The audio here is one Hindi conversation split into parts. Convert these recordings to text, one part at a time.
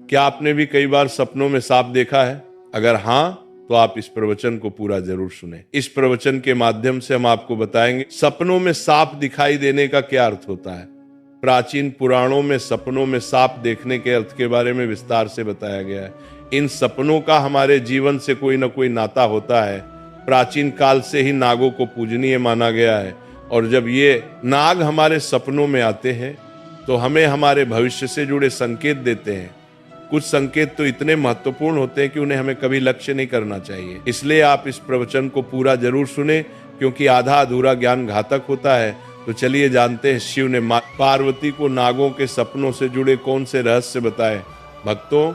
क्या आपने भी कई बार सपनों में सांप देखा है? अगर हाँ, तो आप इस प्रवचन को पूरा जरूर सुने। इस प्रवचन के माध्यम से हम आपको बताएंगे सपनों में सांप दिखाई देने का क्या अर्थ होता है। प्राचीन पुराणों में सपनों में सांप देखने के अर्थ के बारे में विस्तार से बताया गया है। इन सपनों का हमारे जीवन से कोई ना कोई नाता होता है। प्राचीन काल से ही नागों को पूजनीय माना गया है, और जब ये नाग हमारे सपनों में आते हैं तो हमें हमारे भविष्य से जुड़े संकेत देते हैं। कुछ संकेत तो इतने महत्वपूर्ण होते हैं कि उन्हें हमें कभी लक्ष्य नहीं करना चाहिए। इसलिए आप इस प्रवचन को पूरा जरूर सुने, क्योंकि आधा अधूरा ज्ञान घातक होता है। तो चलिए जानते हैं शिव ने पार्वती को नागों के सपनों से जुड़े कौन से रहस्य बताए। भक्तों,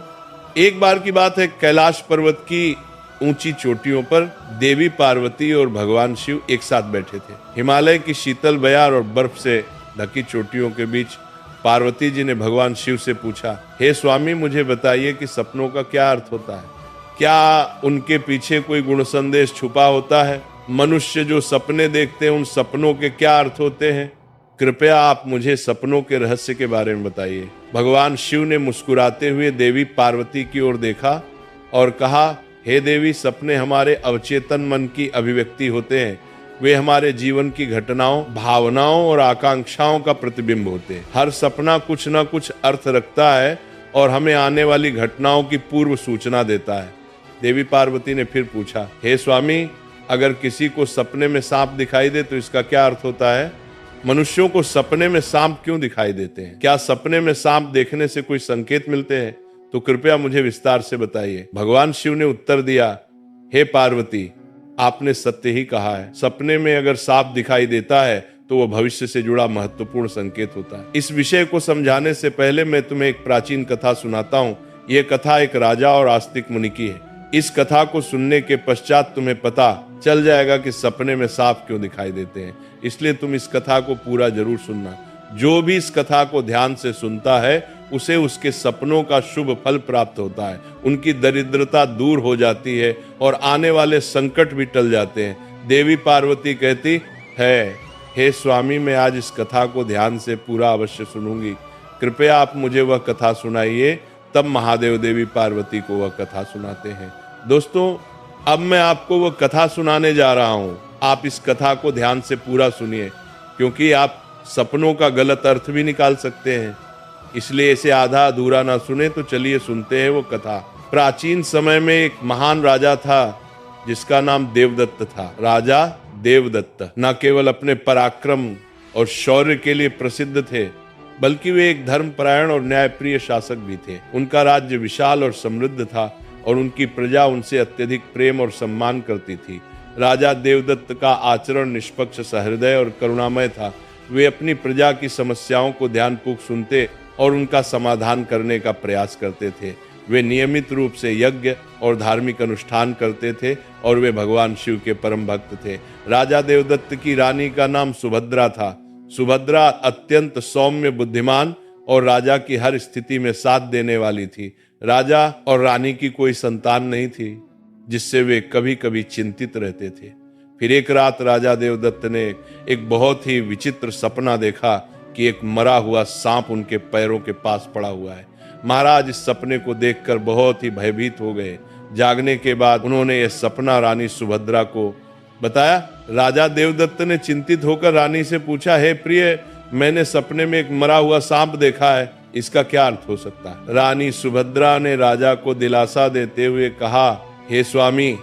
एक बार की बात है, कैलाश पर्वत की ऊंची चोटियों पर देवी पार्वती और भगवान शिव एक साथ बैठे थे। हिमालय की शीतल बयार और बर्फ से ढकी चोटियों के बीच पार्वती जी ने भगवान शिव से पूछा, हे स्वामी, मुझे बताइए कि सपनों का क्या अर्थ होता है? क्या उनके पीछे कोई गुण संदेश छुपा होता है? मनुष्य जो सपने देखते हैं, उन सपनों के क्या अर्थ होते हैं? कृपया आप मुझे सपनों के रहस्य के बारे में बताइए। भगवान शिव ने मुस्कुराते हुए देवी पार्वती की ओर देखा और कहा, हे देवी, सपने हमारे अवचेतन मन की अभिव्यक्ति होते हैं। वे हमारे जीवन की घटनाओं, भावनाओं और आकांक्षाओं का प्रतिबिंब होते हैं। हर सपना कुछ ना कुछ अर्थ रखता है और हमें आने वाली घटनाओं की पूर्व सूचना देता है। देवी पार्वती ने फिर पूछा, हे स्वामी, अगर किसी को सपने में सांप दिखाई दे तो इसका क्या अर्थ होता है? मनुष्यों को सपने में सांप क्यों दिखाई देते हैं? क्या सपने में सांप देखने से कोई संकेत मिलते हैं? तो कृपया मुझे विस्तार से बताइए। भगवान शिव ने उत्तर दिया, हे पार्वती, आपने सत्य ही कहा है। सपने में अगर सांप दिखाई देता है तो वह भविष्य से जुड़ा महत्वपूर्ण संकेत होता है। इस विषय को समझाने से पहले मैं तुम्हें एक प्राचीन कथा सुनाता हूँ। यह कथा एक राजा और आस्तिक मुनि की है। इस कथा को सुनने के पश्चात तुम्हें पता चल जाएगा कि सपने में सांप क्यों दिखाई देते हैं। इसलिए तुम इस कथा को पूरा जरूर सुनना। जो भी इस कथा को ध्यान से सुनता है उसे उसके सपनों का शुभ फल प्राप्त होता है। उनकी दरिद्रता दूर हो जाती है और आने वाले संकट भी टल जाते हैं। देवी पार्वती कहती है, हे स्वामी, मैं आज इस कथा को ध्यान से पूरा अवश्य सुनूंगी। कृपया आप मुझे वह कथा सुनाइए। तब महादेव देवी पार्वती को वह कथा सुनाते हैं। दोस्तों, अब मैं आपको वह कथा सुनाने जा रहा हूं। आप इस कथा को ध्यान से पूरा सुनिए, क्योंकि आप सपनों का गलत अर्थ भी निकाल सकते हैं। इसलिए इसे आधा अधूरा ना सुने। तो चलिए सुनते हैं वो कथा। प्राचीन समय में एक महान राजा था जिसका नाम देवदत्त था। राजा देवदत्त न केवल अपने पराक्रम और शौर्य के लिए प्रसिद्ध थे, बल्कि वे एक धर्मपरायण और न्यायप्रिय शासक भी थे। उनका राज्य विशाल और समृद्ध था और उनकी प्रजा उनसे अत्यधिक प्रेम और सम्मान करती थी। राजा देवदत्त का आचरण निष्पक्ष, सहृदय और करुणामय था। वे अपनी प्रजा की समस्याओं को ध्यानपूर्वक सुनते और उनका समाधान करने का प्रयास करते थे। वे नियमित रूप से यज्ञ और धार्मिक अनुष्ठान करते थे और वे भगवान शिव के परम भक्त थे। राजा देवदत्त की रानी का नाम सुभद्रा था। सुभद्रा अत्यंत सौम्य, बुद्धिमान और राजा की हर स्थिति में साथ देने वाली थी। राजा और रानी की कोई संतान नहीं थी, जिससे वे कभी कभी चिंतित रहते थे। फिर एक रात राजा देवदत्त ने एक बहुत ही विचित्र सपना देखा कि एक मरा हुआ सांप उनके पैरों के पास पड़ा हुआ है। महाराज इस सपने को देखकर बहुत ही भयभीत हो गए। जागने के बाद उन्होंने यह सपना रानी सुभद्रा को बताया। राजा देवदत्त ने चिंतित होकर रानी से पूछा, हे प्रिय, मैंने सपने में एक मरा हुआ सांप देखा है, इसका क्या अर्थ हो सकता है? रानी सुभद्रा ने राजा को दिलासा देते हुए कहा, हे स्वामी,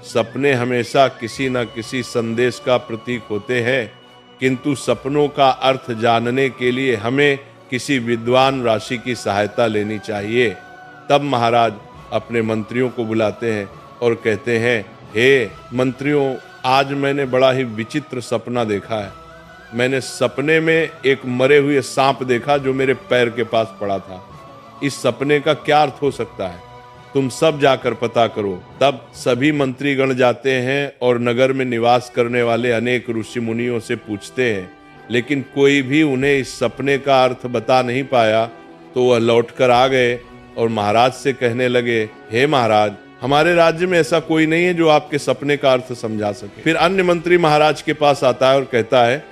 सपने हमेशा किसी न किसी संदेश का प्रतीक होते हैं, किंतु सपनों का अर्थ जानने के लिए हमें किसी विद्वान राशि की सहायता लेनी चाहिए। तब महाराज अपने मंत्रियों को बुलाते हैं और कहते हैं, हे मंत्रियों, आज मैंने बड़ा ही विचित्र सपना देखा है। मैंने सपने में एक मरे हुए सांप देखा जो मेरे पैर के पास पड़ा था। इस सपने का क्या अर्थ हो सकता है? तुम सब जाकर पता करो। तब सभी मंत्रीगण जाते हैं और नगर में निवास करने वाले अनेक ऋषि मुनियों से पूछते हैं, लेकिन कोई भी उन्हें इस सपने का अर्थ बता नहीं पाया। तो वह लौटकर आ गए और महाराज से कहने लगे, हे महाराज, हमारे राज्य में ऐसा कोई नहीं है जो आपके सपने का अर्थ समझा सके। फिर अन्य मंत्री महाराज के पास आता है और कहता है,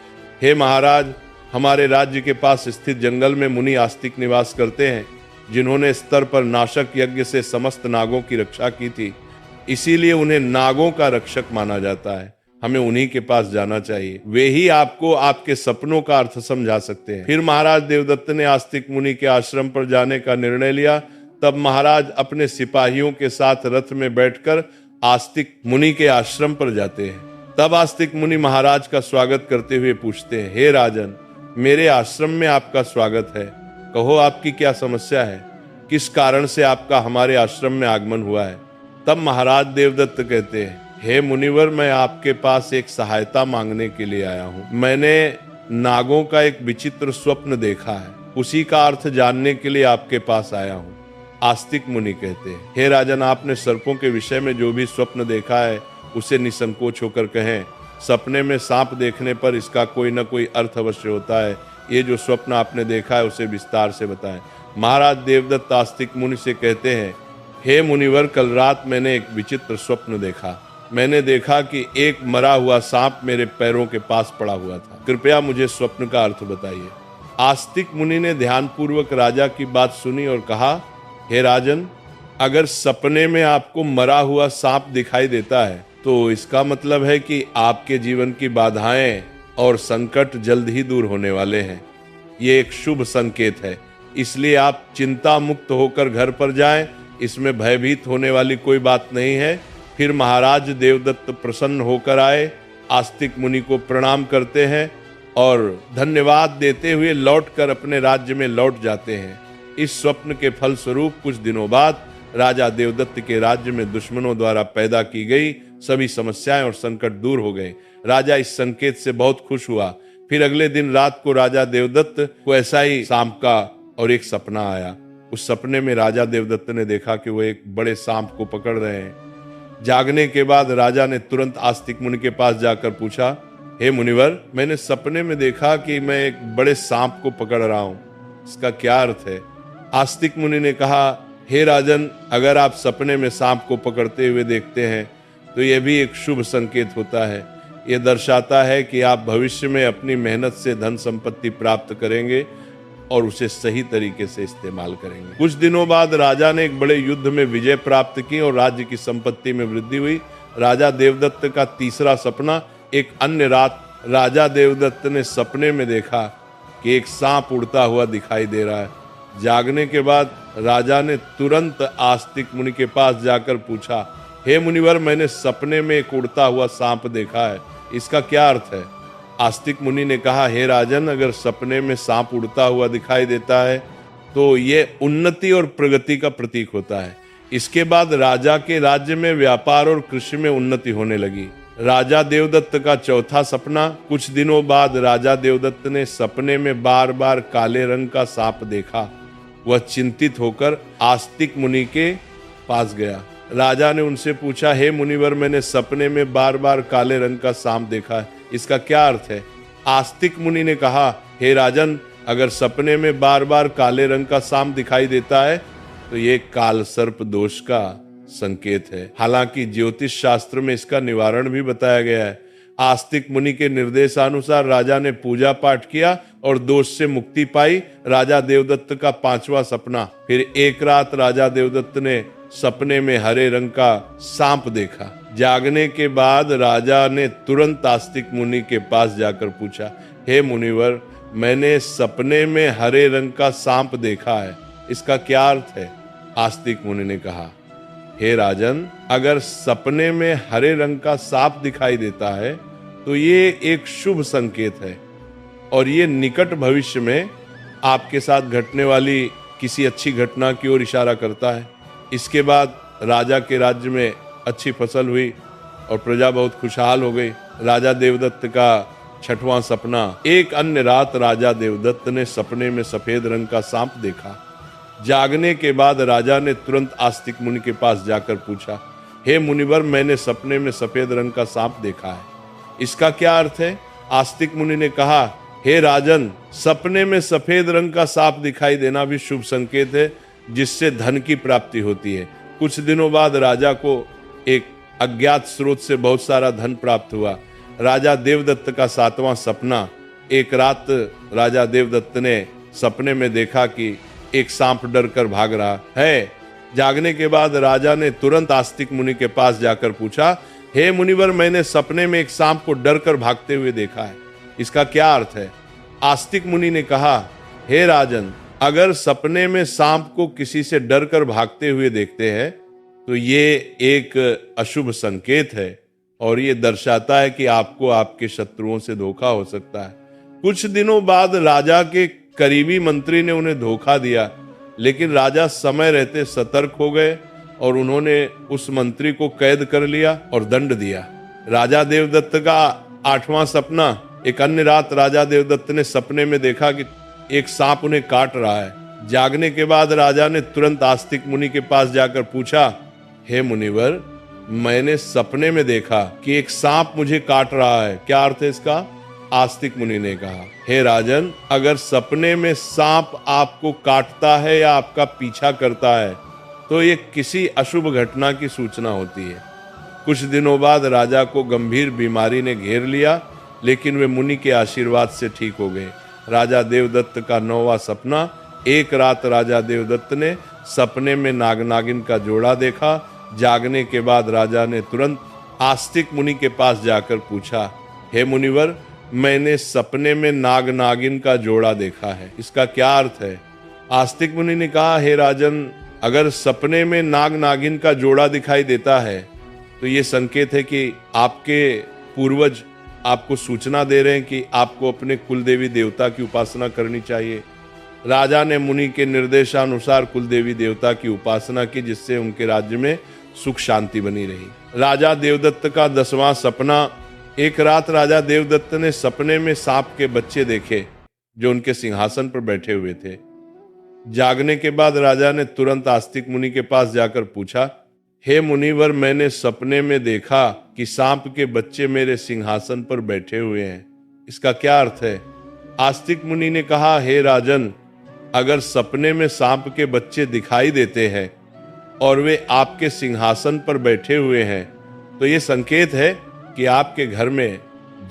हे महाराज, हमारे राज्य के पास स्थित जंगल में मुनि आस्तिक निवास करते हैं। जिन्होंने स्तर पर नाशक यज्ञ से समस्त नागों की रक्षा की थी, इसीलिए उन्हें नागों का रक्षक माना जाता है। हमें उन्हीं के पास जाना चाहिए, वे ही आपको आपके सपनों का अर्थ समझा सकते हैं। फिर महाराज देवदत्त ने आस्तिक मुनि के आश्रम पर जाने का निर्णय लिया। तब महाराज अपने सिपाहियों के साथ रथ में बैठकर आस्तिक मुनि के आश्रम पर जाते हैं। तब आस्तिक मुनि महाराज का स्वागत करते हुए पूछते हैं, हे राजन, मेरे आश्रम में आपका स्वागत है। कहो आपकी क्या समस्या है, किस कारण से आपका हमारे आश्रम में आगमन हुआ है। तब महाराज देवदत्त कहते हैं, हे मुनिवर, मैं आपके पास एक सहायता मांगने के लिए आया हूँ। मैंने नागों का एक विचित्र स्वप्न देखा है, उसी का अर्थ जानने के लिए आपके पास आया हूँ। आस्तिक मुनि कहते हैं, हे राजन, आपने सर्पों के विषय में जो भी स्वप्न देखा है उसे निसंकोच होकर कहें। सपने में सांप देखने पर इसका कोई न कोई अर्थ अवश्य होता है। ये जो स्वप्न आपने देखा है उसे विस्तार से बताएं। महाराज देवदत्त आस्तिक मुनि से कहते हैं, हे मुनिवर, कल रात मैंने एक विचित्र स्वप्न देखा। मैंने देखा कि एक मरा हुआ सांप मेरे पैरों के पास पड़ा हुआ था। कृपया मुझे स्वप्न का अर्थ बताइए। आस्तिक मुनि ने ध्यानपूर्वक राजा की बात सुनी और कहा, हे राजन, अगर सपने में आपको मरा हुआ सांप दिखाई देता है तो इसका मतलब है कि आपके जीवन की बाधाएं और संकट जल्द ही दूर होने वाले हैं। ये एक शुभ संकेत है, इसलिए आप चिंता मुक्त होकर घर पर जाएं। इसमें भयभीत होने वाली कोई बात नहीं है। फिर महाराज देवदत्त प्रसन्न होकर आए, आस्तिक मुनि को प्रणाम करते हैं और धन्यवाद देते हुए लौटकर अपने राज्य में लौट जाते हैं। इस स्वप्न के फल स्वरूप कुछ दिनों बाद राजा देवदत्त के राज्य में दुश्मनों द्वारा पैदा की गई सभी समस्याएं और संकट दूर हो गए। राजा इस संकेत से बहुत खुश हुआ। फिर अगले दिन रात को राजा देवदत्त को ऐसा ही सांप का और एक सपना आया। उस सपने में राजा देवदत्त ने देखा कि वो एक बड़े सांप को पकड़ रहे हैं। जागने के बाद राजा ने तुरंत आस्तिक मुनि के पास जाकर पूछा, हे मुनिवर, मैंने सपने में देखा कि मैं एक बड़े सांप को पकड़ रहा हूं, इसका क्या अर्थ है। आस्तिक मुनि ने कहा, हे राजन, अगर आप सपने में सांप को पकड़ते हुए देखते हैं तो यह भी एक शुभ संकेत होता है। यह दर्शाता है कि आप भविष्य में अपनी मेहनत से धन संपत्ति प्राप्त करेंगे और उसे सही तरीके से इस्तेमाल करेंगे। कुछ दिनों बाद राजा ने एक बड़े युद्ध में विजय प्राप्त की और राज्य की संपत्ति में वृद्धि हुई। राजा देवदत्त का तीसरा सपना, एक अन्य रात राजा देवदत्त ने सपने में देखा कि एक सांप उड़ता हुआ दिखाई दे रहा है। जागने के बाद राजा ने तुरंत आस्तिक मुनि के पास जाकर पूछा, हे मुनिवर, मैंने सपने में एक उड़ता हुआ सांप देखा है, इसका क्या अर्थ है। आस्तिक मुनि ने कहा, हे राजन, अगर सपने में सांप उड़ता हुआ दिखाई देता है तो ये उन्नति और प्रगति का प्रतीक होता है। इसके बाद राजा के राज्य में व्यापार और कृषि में उन्नति होने लगी। राजा देवदत्त का चौथा सपना, कुछ दिनों बाद राजा देवदत्त ने सपने में बार बार काले रंग का सांप देखा। वह चिंतित होकर आस्तिक मुनि के पास गया। राजा ने उनसे पूछा, हे मुनिवर, मैंने सपने में बार बार काले रंग का सांप देखा है, इसका क्या अर्थ है। आस्तिक मुनि ने कहा, हे राजन, अगर सपने में बार बार काले रंग का सांप दिखाई देता है तो ये काल सर्प दोष का संकेत है। हालांकि ज्योतिष शास्त्र में इसका निवारण भी बताया गया है। आस्तिक मुनि के निर्देशानुसार राजा ने पूजा पाठ किया और दोष से मुक्ति पाई। राजा देवदत्त का पांचवा सपना, फिर एक रात राजा देवदत्त ने सपने में हरे रंग का सांप देखा। जागने के बाद राजा ने तुरंत आस्तिक मुनि के पास जाकर पूछा, हे मुनिवर, मैंने सपने में हरे रंग का सांप देखा है, इसका क्या अर्थ है। आस्तिक मुनि ने कहा, हे राजन, अगर सपने में हरे रंग का सांप दिखाई देता है तो ये एक शुभ संकेत है और ये निकट भविष्य में आपके साथ घटने वाली किसी अच्छी घटना की ओर इशारा करता है। इसके बाद राजा के राज्य में अच्छी फसल हुई और प्रजा बहुत खुशहाल हो गई। राजा देवदत्त का छठवां सपना, एक अन्य रात राजा देवदत्त ने सपने में सफेद रंग का सांप देखा। जागने के बाद राजा ने तुरंत आस्तिक मुनि के पास जाकर पूछा, हे मुनिवर, मैंने सपने में सफेद रंग का सांप देखा है, इसका क्या अर्थ है। आस्तिक मुनि ने कहा, हे राजन, सपने में सफेद रंग का सांप दिखाई देना भी शुभ संकेत है, जिससे धन की प्राप्ति होती है। कुछ दिनों बाद राजा को एक अज्ञात स्रोत से बहुत सारा धन प्राप्त हुआ। राजा देवदत्त का सातवां सपना, एक रात राजा देवदत्त ने सपने में देखा कि एक सांप डर कर भाग रहा है। जागने के बाद राजा ने तुरंत आस्तिक मुनि के पास जाकर पूछा, हे मुनिवर, मैंने सपने में एक सांप को डर कर भागते हुए देखा है, इसका क्या अर्थ है? आस्तिक मुनि ने कहा, हे राजन, अगर सपने में सांप को किसी से डर कर भागते हुए देखते हैं तो ये एक अशुभ संकेत है और ये दर्शाता है कि आपको आपके शत्रुओं से धोखा हो सकता है। कुछ दिनों बाद राजा के करीबी मंत्री ने उन्हें धोखा दिया, लेकिन राजा समय रहते सतर्क हो गए और उन्होंने उस मंत्री को कैद कर लिया और दंड दिया। राजा देवदत्त का 8वां सपना। एक अन्य रात राजा देवदत्त ने सपने में देखा कि एक सांप उन्हें काट रहा है। जागने के बाद राजा ने तुरंत आस्तिक मुनि के पास जाकर पूछा, हे मुनिवर, मैंने सपने में देखा कि एक सांप मुझे काट रहा है, क्या अर्थ है इसका? आस्तिक मुनि ने कहा, हे राजन, अगर सपने में सांप आपको काटता है या आपका पीछा करता है तो ये किसी अशुभ घटना की सूचना होती है। कुछ दिनों बाद राजा को गंभीर बीमारी ने घेर लिया, लेकिन वे मुनि के आशीर्वाद से ठीक हो गए। राजा देवदत्त का 9वां सपना। एक रात राजा देवदत्त ने सपने में नाग नागिन का जोड़ा देखा। जागने के बाद राजा ने तुरंत आस्तिक मुनि के पास जाकर पूछा, हे मुनिवर, मैंने सपने में नाग नागिन का जोड़ा देखा है, इसका क्या अर्थ है? आस्तिक मुनि ने कहा, हे राजन, अगर सपने में नाग नागिन का जोड़ा दिखाई देता है तो ये संकेत है कि आपके पूर्वज आपको सूचना दे रहे हैं कि आपको अपने कुल देवी देवता की उपासना करनी चाहिए। राजा ने मुनि के निर्देशानुसार कुल देवी देवता की उपासना की, जिससे उनके राज्य में सुख शांति बनी रही। राजा देवदत्त का 10वां सपना। एक रात राजा देवदत्त ने सपने में सांप के बच्चे देखे जो उनके सिंहासन पर बैठे हुए थे। जागने के बाद राजा ने तुरंत आस्तिक मुनि के पास जाकर पूछा, हे मुनिवर, मैंने सपने में देखा कि सांप के बच्चे मेरे सिंहासन पर बैठे हुए हैं, इसका क्या अर्थ है? आस्तिक मुनि ने कहा, हे राजन, अगर सपने में सांप के बच्चे दिखाई देते हैं और वे आपके सिंहासन पर बैठे हुए हैं तो ये संकेत है कि आपके घर में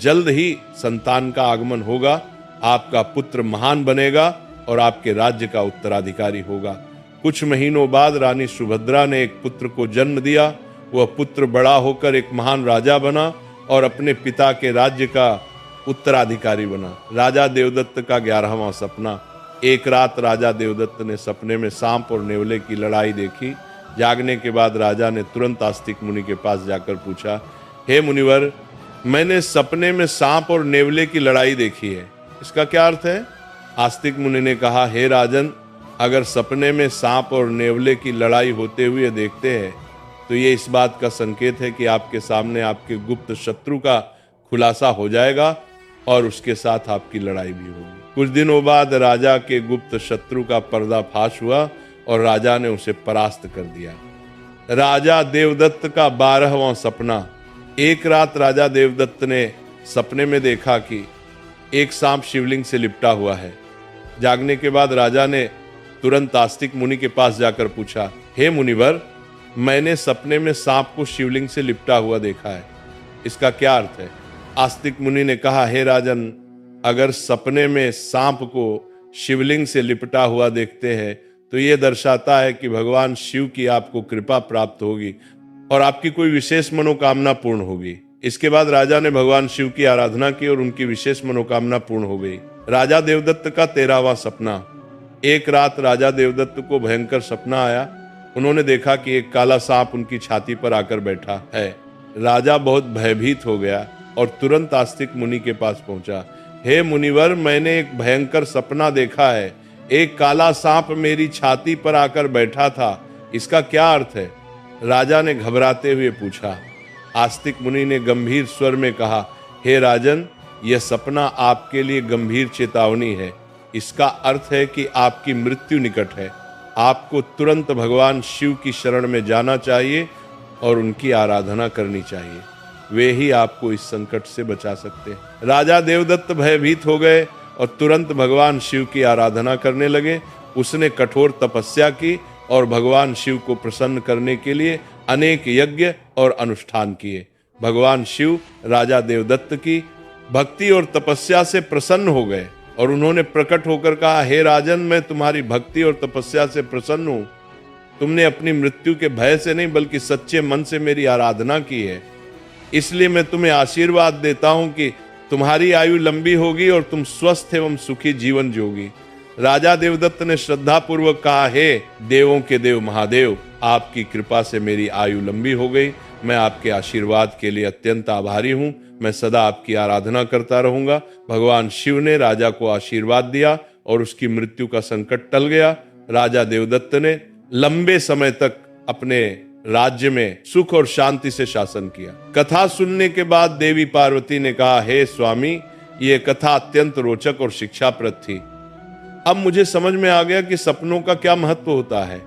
जल्द ही संतान का आगमन होगा, आपका पुत्र महान बनेगा और आपके राज्य का उत्तराधिकारी होगा। कुछ महीनों बाद रानी सुभद्रा ने एक पुत्र को जन्म दिया। वह पुत्र बड़ा होकर एक महान राजा बना और अपने पिता के राज्य का उत्तराधिकारी बना। राजा देवदत्त का 11वां सपना। एक रात राजा देवदत्त ने सपने में सांप और नेवले की लड़ाई देखी। जागने के बाद राजा ने तुरंत आस्तिक मुनि के पास जाकर पूछा, हे मुनिवर, मैंने सपने में सांप और नेवले की लड़ाई देखी है, इसका क्या अर्थ है? आस्तिक मुनि ने कहा, हे राजन, अगर सपने में सांप और नेवले की लड़ाई होते हुए देखते हैं तो ये इस बात का संकेत है कि आपके सामने आपके गुप्त शत्रु का खुलासा हो जाएगा और उसके साथ आपकी लड़ाई भी होगी। कुछ दिनों बाद राजा के गुप्त शत्रु का पर्दाफाश हुआ और राजा ने उसे परास्त कर दिया। राजा देवदत्त का 12वां सपना। एक रात राजा देवदत्त ने सपने में देखा कि एक सांप शिवलिंग से लिपटा हुआ है। जागने के बाद राजा ने तुरंत आस्तिक मुनि के पास जाकर पूछा, हे मुनिवर, मैंने सपने में सांप को शिवलिंग से लिपटा हुआ देखा है, इसका क्या अर्थ है? आस्तिक मुनि ने कहा, हे राजन, अगर सपने में सांप को शिवलिंग से लिपटा हुआ देखते हैं तो यह दर्शाता है कि भगवान शिव की आपको कृपा प्राप्त होगी और आपकी कोई विशेष मनोकामना पूर्ण होगी। इसके बाद राजा ने भगवान शिव की आराधना की और उनकी विशेष मनोकामना पूर्ण हो गई। राजा देवदत्त का 13वां सपना। एक रात राजा देवदत्त को भयंकर सपना आया। उन्होंने देखा कि एक काला सांप उनकी छाती पर आकर बैठा है। राजा बहुत भयभीत हो गया और तुरंत आस्तिक मुनि के पास पहुंचा। हे मुनिवर, मैंने एक भयंकर सपना देखा है, एक काला सांप मेरी छाती पर आकर बैठा था, इसका क्या अर्थ है? राजा ने घबराते हुए पूछा। आस्तिक मुनि ने गंभीर स्वर में कहा, हे राजन, यह सपना आपके लिए गंभीर चेतावनी है। इसका अर्थ है कि आपकी मृत्यु निकट है। आपको तुरंत भगवान शिव की शरण में जाना चाहिए और उनकी आराधना करनी चाहिए, वे ही आपको इस संकट से बचा सकते हैं। राजा देवदत्त भयभीत हो गए और तुरंत भगवान शिव की आराधना करने लगे। उसने कठोर तपस्या की और भगवान शिव को प्रसन्न करने के लिए अनेक यज्ञ और अनुष्ठान किए। भगवान शिव राजा देवदत्त की भक्ति और तपस्या से प्रसन्न हो गए और उन्होंने प्रकट होकर कहा, हे राजन, मैं तुम्हारी भक्ति और तपस्या से प्रसन्न हूं। तुमने अपनी मृत्यु के भय से नहीं बल्कि सच्चे मन से मेरी आराधना की है, इसलिए मैं तुम्हें आशीर्वाद देता हूं कि तुम्हारी आयु लंबी होगी और तुम स्वस्थ एवं सुखी जीवन जियोगी। राजा देवदत्त ने श्रद्धा पूर्वक कहा, हे देवों के देव महादेव, आपकी कृपा से मेरी आयु लंबी हो गई। मैं आपके आशीर्वाद के लिए अत्यंत आभारी हूं। मैं सदा आपकी आराधना करता रहूंगा। भगवान शिव ने राजा को आशीर्वाद दिया और उसकी मृत्यु का संकट टल गया। राजा देवदत्त ने लंबे समय तक अपने राज्य में सुख और शांति से शासन किया। कथा सुनने के बाद देवी पार्वती ने कहा, हे स्वामी, ये कथा अत्यंत रोचक और शिक्षाप्रद थी। अब मुझे समझ में आ गया कि सपनों का क्या महत्व होता है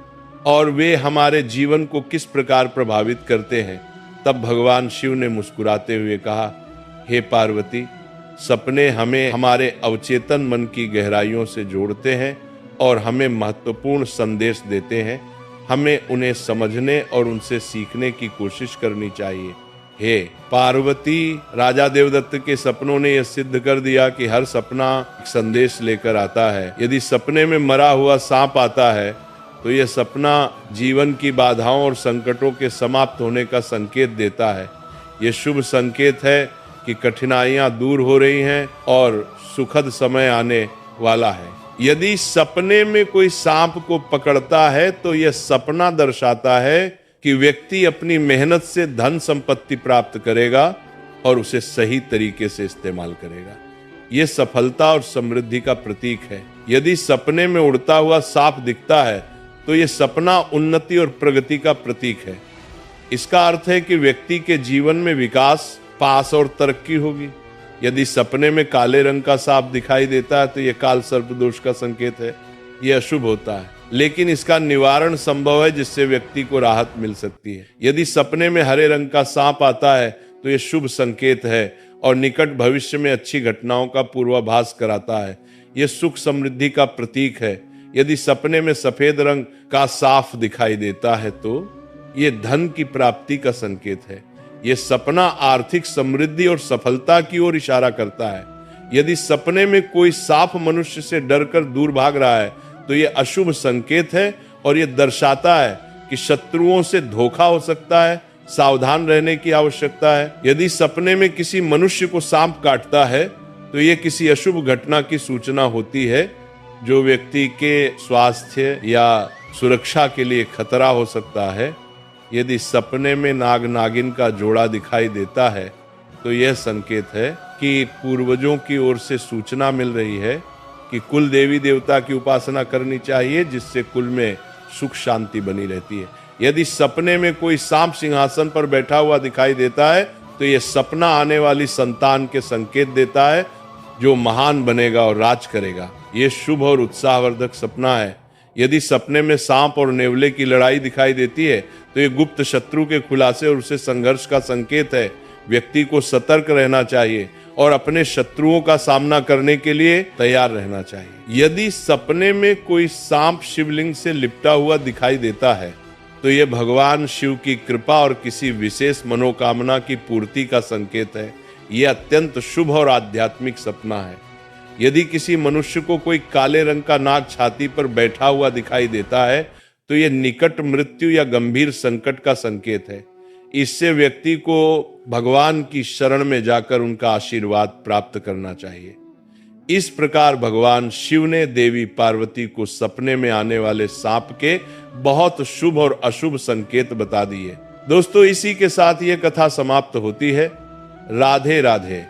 और वे हमारे जीवन को किस प्रकार प्रभावित करते हैं। तब भगवान शिव ने मुस्कुराते हुए कहा, हे पार्वती, सपने हमें हमारे अवचेतन मन की गहराइयों से जोड़ते हैं और हमें महत्वपूर्ण संदेश देते हैं। हमें उन्हें समझने और उनसे सीखने की कोशिश करनी चाहिए। हे पार्वती, राजा देवदत्त के सपनों ने यह सिद्ध कर दिया कि हर सपना एक संदेश लेकर आता है। यदि सपने में मरा हुआ सांप आता है तो यह सपना जीवन की बाधाओं और संकटों के समाप्त होने का संकेत देता है। यह शुभ संकेत है कि कठिनाइयां दूर हो रही हैं और सुखद समय आने वाला है। यदि सपने में कोई सांप को पकड़ता है तो यह सपना दर्शाता है कि व्यक्ति अपनी मेहनत से धन संपत्ति प्राप्त करेगा और उसे सही तरीके से इस्तेमाल करेगा। यह सफलता और समृद्धि का प्रतीक है। यदि सपने में उड़ता हुआ सांप दिखता है तो यह सपना उन्नति और प्रगति का प्रतीक है। इसका अर्थ है कि व्यक्ति के जीवन में विकास, पास और तरक्की होगी। यदि सपने में काले रंग का सांप दिखाई देता है तो यह काल सर्प दोष का संकेत है। यह अशुभ होता है, लेकिन इसका निवारण संभव है जिससे व्यक्ति को राहत मिल सकती है। यदि सपने में हरे रंग का सांप आता है तो यह शुभ संकेत है और निकट भविष्य में अच्छी घटनाओं का पूर्वाभास कराता है। यह सुख समृद्धि का प्रतीक है। यदि सपने में सफेद रंग का सांप दिखाई देता है तो यह धन की प्राप्ति का संकेत है। यह सपना आर्थिक समृद्धि और सफलता की ओर इशारा करता है। यदि सपने में कोई सांप मनुष्य से डरकर दूर भाग रहा है तो यह अशुभ संकेत है और यह दर्शाता है कि शत्रुओं से धोखा हो सकता है। सावधान रहने की आवश्यकता है। यदि सपने में किसी मनुष्य को सांप काटता है तो यह किसी अशुभ घटना की सूचना होती है जो व्यक्ति के स्वास्थ्य या सुरक्षा के लिए खतरा हो सकता है। यदि सपने में नाग नागिन का जोड़ा दिखाई देता है तो यह संकेत है कि पूर्वजों की ओर से सूचना मिल रही है कि कुल देवी देवता की उपासना करनी चाहिए, जिससे कुल में सुख शांति बनी रहती है। यदि सपने में कोई सांप सिंहासन पर बैठा हुआ दिखाई देता है तो यह सपना आने वाली संतान के संकेत देता है जो महान बनेगा और राज करेगा। यह शुभ और उत्साहवर्धक सपना है। यदि सपने में सांप और नेवले की लड़ाई दिखाई देती है तो यह गुप्त शत्रु के खुलासे और उससे संघर्ष का संकेत है। व्यक्ति को सतर्क रहना चाहिए और अपने शत्रुओं का सामना करने के लिए तैयार रहना चाहिए। यदि सपने में कोई सांप शिवलिंग से लिपटा हुआ दिखाई देता है तो यह भगवान शिव की कृपा और किसी विशेष मनोकामना की पूर्ति का संकेत है। यह अत्यंत शुभ और आध्यात्मिक सपना है। यदि किसी मनुष्य को कोई काले रंग का नाग छाती पर बैठा हुआ दिखाई देता है तो यह निकट मृत्यु या गंभीर संकट का संकेत है। इससे व्यक्ति को भगवान की शरण में जाकर उनका आशीर्वाद प्राप्त करना चाहिए। इस प्रकार भगवान शिव ने देवी पार्वती को सपने में आने वाले सांप के बहुत शुभ और अशुभ संकेत बता दिए। दोस्तों, इसी के साथ यह कथा समाप्त होती है। राधे राधे।